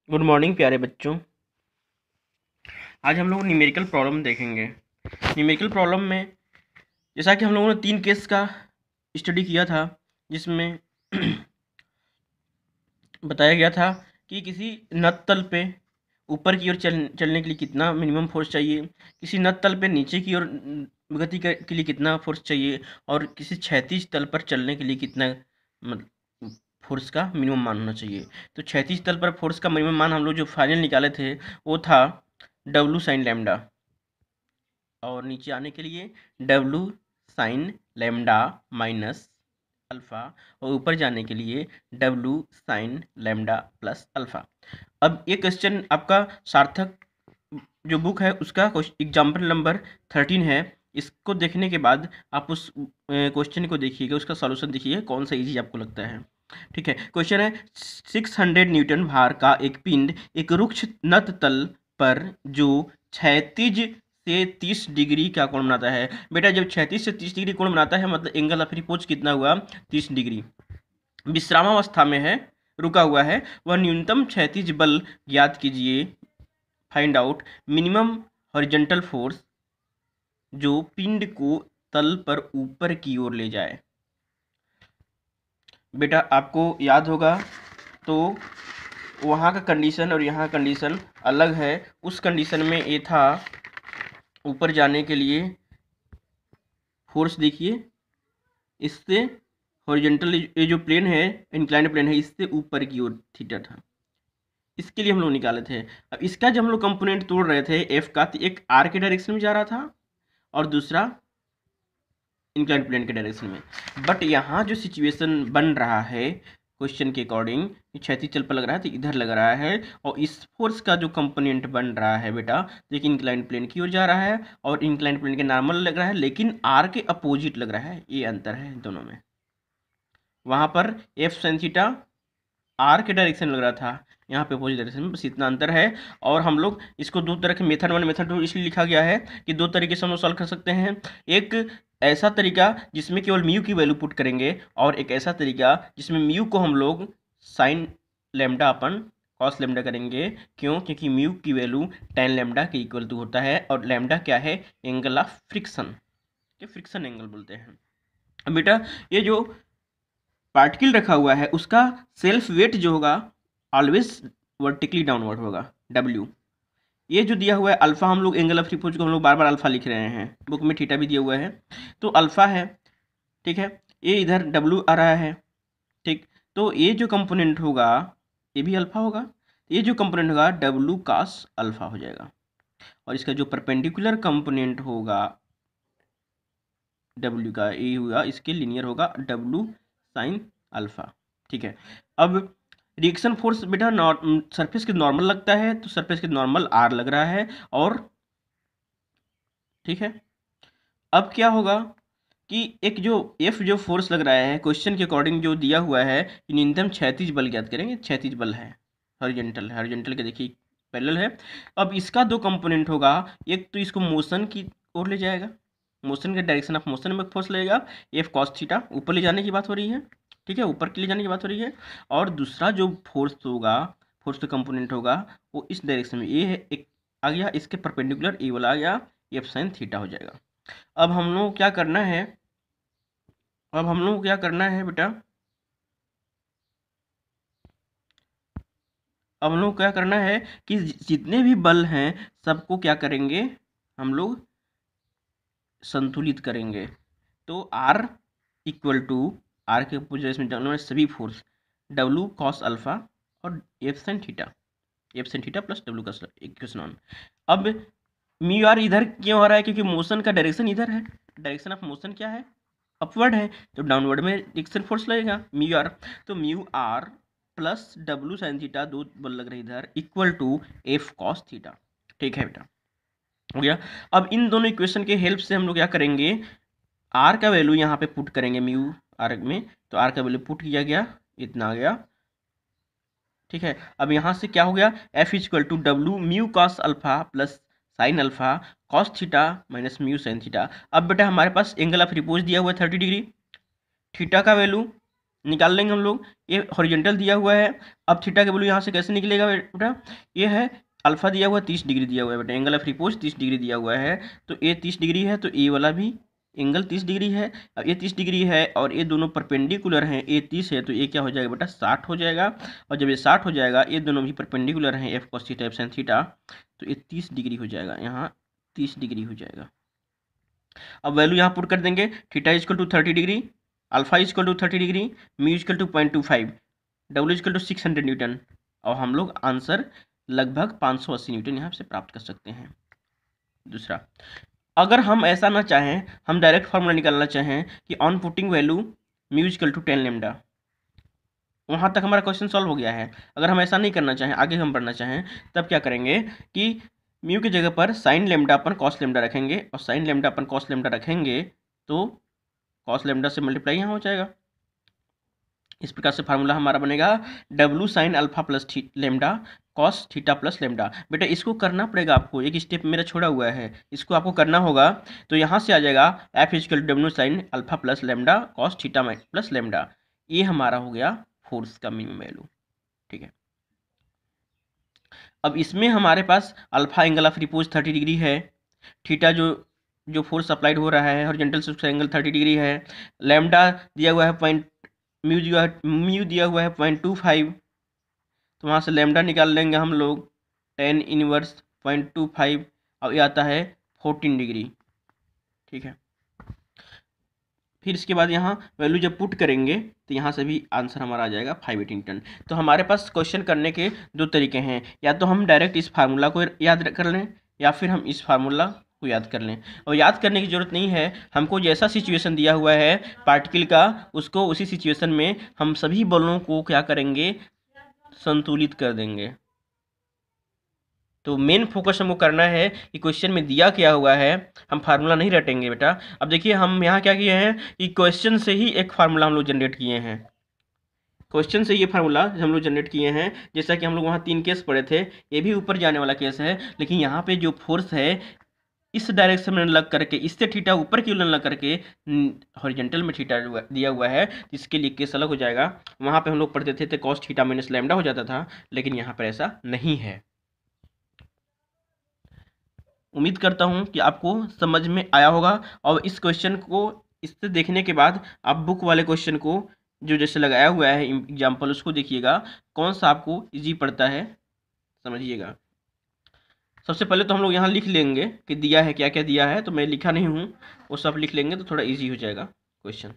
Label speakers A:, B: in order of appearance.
A: Good morning प्यारे बच्चों। आज हम लोग न्यूमेरिकल प्रॉब्लम देखेंगे। न्यूमेरिकल प्रॉब्लम में जैसा कि हम लोगों ने 3 केस का स्टडी किया था, जिसमें बताया गया था कि किसी नत तल पे ऊपर की ओर चलने के लिए कितना मिनिमम फोर्स चाहिए, किसी नत तल पे नीचे की ओर गति के लिए कितना फोर्स चाहिए, और किसी क्षैतिज तल पर चलने के लिए कितना फोर्स का मिनिमम मान होना चाहिए। तो क्षैतिज तल पर फोर्स का मिनिमम मान हम लोग जो फाइनल निकाले थे वो था डब्लू साइन लैम्डा, और नीचे आने के लिए W sign lambda minus alpha, और ऊपर जाने के लिए W sign lambda plus alpha. अब ये क्वेश्चन आपका सार्थक जो बुक है उसका एग्जाम्पल नंबर 13 है। इसको देखने के बाद आप उस क्वेश्चन को देखिएगा, उसका सॉल्यूशन देखिए कौन सा इजी आपको लगता है। ठीक है, क्वेश्चन है 600 न्यूटन भार का एक पिंड एक रुक्ष नत तल पर जो क्षैतिज से 30 डिग्री का कोण बनाता है। बेटा जब क्षैतिज से 30 डिग्री कोण बनाता है मतलब एंगल ऑफ रिपोज कितना हुआ, 30 डिग्री। विश्रामावस्था में है, रुका हुआ है, वह न्यूनतम क्षैतिज बल ज्ञात कीजिए। Find out minimum horizontal force जो पिंड को तल पर ऊपर की ओर ले जाए। बेटा आपको याद होगा तो वहाँ का कंडीशन और यहाँ का कंडीशन अलग है। उस कंडीशन में ये था ऊपर जाने के लिए फोर्स, देखिए इससे हॉरिजॉन्टल ये जो प्लेन है, इंक्लाइंड प्लेन है, इससे ऊपर की ओर थीटा था। इसके लिए हम लोग निकाले थे। अब इसका जब हम लोग कंपोनेंट तोड़ रहे थे एफ का, तो एक आर के डायरेक्शन में जा रहा था और दूसरा इंक्लाइंड प्लेन के डायरेक्शन में। बट यहाँ जो सिचुएशन बन रहा है क्वेश्चन के अकॉर्डिंग, क्षैतिज तल पर लग रहा है तो इधर लग रहा है, और इस फोर्स का जो कंपोनेंट बन रहा है बेटा देखिए इंक्लाइंड प्लेन की ओर जा रहा है और इंक्लाइंड प्लेन के नॉर्मल लग रहा है, लेकिन आर के अपोजिट लग रहा है। ये अंतर है दोनों में। वहाँ पर एफ साइन थीटा आर के डायरेक्शन लग रहा था, यहाँ पे अपोजिट डायरेक्शन में, बस इतना अंतर है। और हम लोग इसको दो तरह के मेथड 1 मेथड 2 इसलिए लिखा गया है कि दो तरीके से हम लोग सॉल्व कर सकते हैं। एक ऐसा तरीका जिसमें केवल म्यू की वैल्यू पुट करेंगे, और एक ऐसा तरीका जिसमें म्यू को हम लोग साइन लेमडा अपन कॉस लेमडा करेंगे। क्यों? क्योंकि म्यू की वैल्यू tan लेमडा के इक्वल टू होता है, और लेमडा क्या है, एंगल ऑफ फ्रिक्शन, के फ्रिक्शन एंगल बोलते हैं। अब बेटा ये जो पार्टिकल रखा हुआ है उसका सेल्फ वेट जो होगा ऑलवेज वर्टिकली डाउनवर्ड होगा, डब्ल्यू। ये जो दिया हुआ है अल्फा, हम लोग एंगल ऑफ रिपोज को हम लोग बार बार अल्फा लिख रहे हैं, बुक में थीटा भी दिया हुआ है तो अल्फा है। ठीक है, ये इधर डब्ल्यू आ रहा है। ठीक, तो ये जो कंपोनेंट होगा ये भी अल्फा होगा, ये जो कंपोनेंट होगा डब्ल्यू कास अल्फा हो जाएगा, और इसका जो परपेंडिकुलर कंपोनेंट होगा डब्ल्यू का ये होगा, इसके लीनियर होगा डब्ल्यू साइन अल्फा। ठीक है, अब रिएक्शन फोर्स बेटा सरफेस के नॉर्मल लगता है तो सरफेस के नॉर्मल आर लग रहा है, और ठीक है अब क्या होगा कि एक जो एफ जो फोर्स लग रहा है क्वेश्चन के अकॉर्डिंग जो दिया हुआ है कि न्यूनतम क्षैतिज बल ज्ञात करेंगे। क्षैतिज बल है, हॉरिजॉन्टल है, हॉरिजॉन्टल के देखिए पैरेलल है। अब इसका दो कंपोनेंट होगा, एक तो इसको मोशन की ओर ले जाएगा, मोशन के डायरेक्शन ऑफ मोशन में फोर्स लगेगा, एफ कॉस थीटा, ऊपर ले जाने की बात हो रही है। ठीक है, ऊपर के ले जाने की बात हो रही है। और दूसरा जो फोर्स होगा, फोर्स का कंपोनेंट होगा वो इस डायरेक्शन में, ये है एक आ गया, इसके परपेंडिकुलर ए वाला आ गया, एफ साइन थीटा हो जाएगा। अब हम लोग क्या करना है, अब हम लोग क्या करना है बेटा, अब हम लोग क्या करना है कि जितने भी बल हैं सबको क्या करेंगे, हम लोग संतुलित करेंगे। तो आर इक्वल टू आर के अपोजिट में जाने वाले सभी फोर्स डब्ल्यू कॉस अल्फा और F sine theta, F sine theta plus W का इक्वेशन ऑन। अब म्यू आर इधर क्यों आ रहा है, क्योंकि मोशन का डायरेक्शन इधर है, डायरेक्शन ऑफ मोशन क्या है, अपवर्ड है, तो डाउनवर्ड में रिएक्शन फोर्स लगेगा म्यू आर। तो mu R plus W sine theta, दो बल लग रहे इधर, equal to F cos theta. ठीक है बेटा, हो गया। अब इन दोनों इक्वेशन के हेल्प से हम लोग क्या करेंगे, आर का वैल्यू यहाँ पे पुट करेंगे म्यू आर में, तो आर का वैल्यू पुट किया गया, इतना आ गया। ठीक है, अब यहाँ से क्या हो गया, F equal to W mu cos alpha plus sine alpha cos theta minus mu sine theta. अब बेटा हमारे पास एंगल ऑफ रिपोज दिया हुआ है 30 डिग्री, थीटा का वैल्यू निकाल लेंगे हम लोग। ये हॉरिजॉन्टल दिया हुआ है। अब थीटा का वैल्यू यहाँ से कैसे निकलेगा बेटा, ये है अल्फा दिया हुआ है 30 डिग्री दिया हुआ है बेटा, एंगल ऑफ रिपोज 30 डिग्री दिया हुआ है, तो ये 30 डिग्री है, तो ये वाला भी एंगल 30 डिग्री है। अब ये 30 डिग्री है और ये दोनों परपेंडिकुलर हैं, ये 30 है तो ये क्या हो जाएगा बेटा 60 हो जाएगा। और जब ये 60 हो जाएगा, ये दोनों भी परपेंडिकुलर हैं F cos theta F sine theta, तो ये 30 डिग्री हो जाएगा, यहाँ 30 डिग्री हो जाएगा। अब वैल्यू यहाँ पुट कर देंगे, theta equal to 30 degree, alpha equal to 30 degree, mu equal to 0.25, W equal to 600 newton, और हम लोग आंसर लगभग 580 न्यूटन यहाँ से प्राप्त कर सकते हैं। दूसरा, अगर हम ऐसा ना चाहें, हम डायरेक्ट फार्मूला निकालना चाहें कि on putting value mu equal to 10 lambda, वहाँ तक हमारा क्वेश्चन सॉल्व हो गया है। अगर हम ऐसा नहीं करना चाहें, आगे हम बढ़ना चाहें, तब क्या करेंगे कि म्यू की जगह पर साइन लेमडा अपन कॉस लेमडा रखेंगे, और साइन लेमडा अपन कॉस लेमडा रखेंगे तो कॉस लेमडा से मल्टीप्लाई यहाँ हो जाएगा। इस प्रकार से फार्मूला हमारा बनेगा W sine alpha plus lambda cos theta plus lambda. बेटा इसको करना पड़ेगा आपको, एक स्टेप मेरा छोड़ा हुआ है, इसको आपको करना होगा। तो यहाँ से आ जाएगा F equal W sine alpha plus lambda cos theta plus lambda, ये हमारा हो गया फोर्स का मिनिमम वैल्यू। ठीक है, अब इसमें हमारे पास alpha angle of repose 30 degree है, थीटा जो फोर्स अप्लाइड हो रहा है हॉरिजॉन्टल से उसका एंगल 30 डिग्री है, लैम्डा दिया हुआ है म्यू दिया हुआ है 0.25, तो वहाँ से लैम्डा निकाल लेंगे हम लोग 10 इनवर्स 0.25, अब ये आता है 14 डिग्री। ठीक है, फिर इसके बाद यहाँ वैल्यू जब पुट करेंगे तो यहाँ से भी आंसर हमारा आ जाएगा 580 न्यूटन। तो हमारे पास क्वेश्चन करने के दो तरीके हैं, या तो हम डायरेक्ट इस फार्मूला को याद कर लें, या फिर हम इस फार्मूला को याद कर लें। और याद करने की ज़रूरत नहीं है, हमको जैसा सिचुएशन दिया हुआ है पार्टिकल का, उसको उसी सिचुएशन में हम सभी बलों को क्या करेंगे, संतुलित कर देंगे। तो मेन फोकस हमको करना है कि क्वेश्चन में दिया क्या हुआ है, हम फार्मूला नहीं रटेंगे बेटा। अब देखिए हम यहाँ क्या किए हैं कि क्वेश्चन से ही एक फार्मूला हम लोग जनरेट किए हैं, क्वेश्चन से ये फार्मूला हम लोग जनरेट किए हैं। जैसा कि हम लोग वहाँ 3 केस पढ़े थे, ये भी ऊपर जाने वाला केस है, लेकिन यहाँ पे जो फोर्स है इस डायरेक्शन में लग करके, इससे थीटा ऊपर की ओर लग करके हॉरिजॉन्टल में थीटा दिया हुआ है, इसके लिए केस अलग हो जाएगा। वहाँ पे हम लोग पढ़ते थे तो कॉस थीटा माइनस लैम्डा हो जाता था, लेकिन यहाँ पर ऐसा नहीं है। उम्मीद करता हूँ कि आपको समझ में आया होगा, और इस क्वेश्चन को इससे देखने के बाद आप बुक वाले क्वेश्चन को जो जैसे लगाया हुआ है एग्जाम्पल, उसको देखिएगा कौन सा आपको इजी पड़ता है, समझिएगा। सबसे पहले तो हम लोग यहाँ लिख लेंगे कि दिया है क्या क्या दिया है, तो मैं लिखा नहीं हूँ, वो सब लिख लेंगे तो थोड़ा इजी हो जाएगा क्वेश्चन।